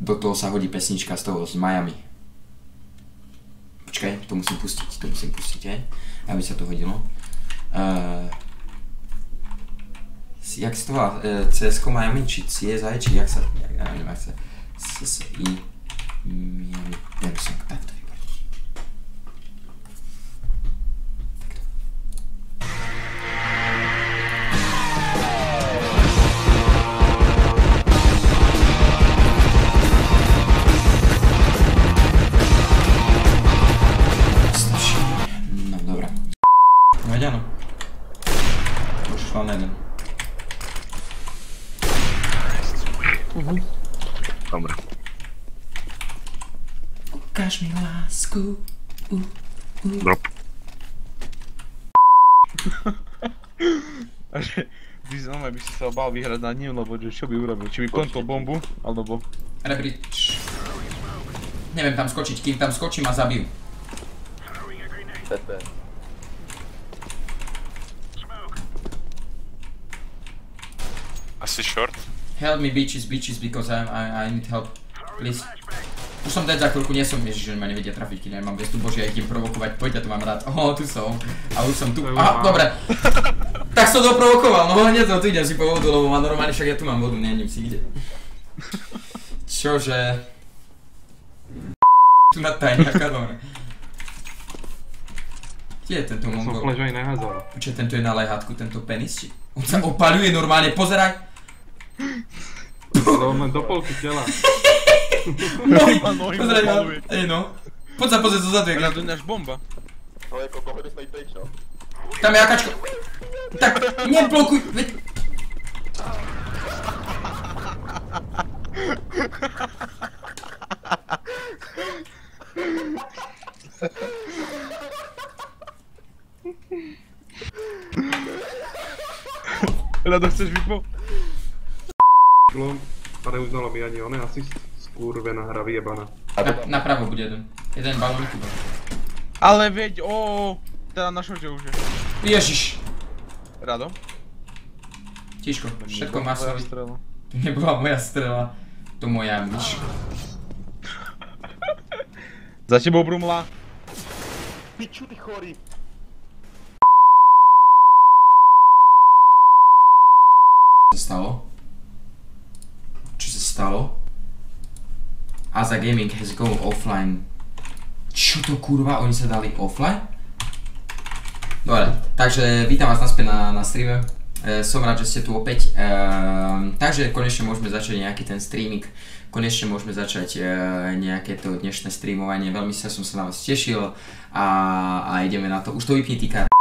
do toho sa hodí pesnička z toho, z Miami. Počkaj, to musím pustiť, hej, aby sa to hodilo. Jak sa to volá, CS:GO Miami, či CSI, či jak sa, ja neviem, jak sa, CSI, Miami, takto vypadá. No dobrá. No veď áno. Už šla na jeden. Dobre. Ukáž mi lásku. Drop. A že by si sa obal vyhrať nad ním, lebo čo by urobil? Či by kontol bombu, alebo... Rebridge. Neviem tam skočiť, kým tam skočím a zabijú. Asi short. Help me bitches, because I need help. Please. Už som dead za chvíľku, nie som, ježiš, že ma nevedia trafiť, keď nemám bestu, bože, ja ich idem provokovať, poď, ja to mám rád. Tu som. A už som tu. Dobre. Tak som to provokoval, no hneď tu idem si po vodu, lebo ma normálne, však ja tu mám vodu, nejdem si ide. Čože? Tu na tajňaka, dobre. Kde je tento mongol? Som flash aj neházal. Počkaj, tento je na lehátku, tento penis, či? On sa opaľuje normálne, pozeraj! Ale on len do polky tela. Nohy, pozeraj na... Ej no. Poď sa pozrieť zozadu, jak na to. To je náš bomba. Tam je akačko. Tak, neblokuj, veď... Ľado, chceš vypo? A neuznalo mi ani on je asist. Skurvená hra vyjebaná. Napravo bude jeden. Jeden balónik iba. Ale veď, teda na šorte už je. Ježiš. Rado? Tiško, všetko masové. strela. To nebola moja strela. To moja myš. Za tebou brumla. Piču, ty chorý. Čo sa stalo? Čo sa stalo? Aza Gaming has go offline. Čo to kurva? Oni sa dali offline? Dobre, takže vítam vás naspäť na streame. Som rád, že ste tu opäť. Takže konečne môžeme začať nejaký ten streaming. Konečne môžeme začať nejaké to dnešné streamovanie. Veľmi som sa na vás tešil a ideme na to. Už to vypni, Tikár.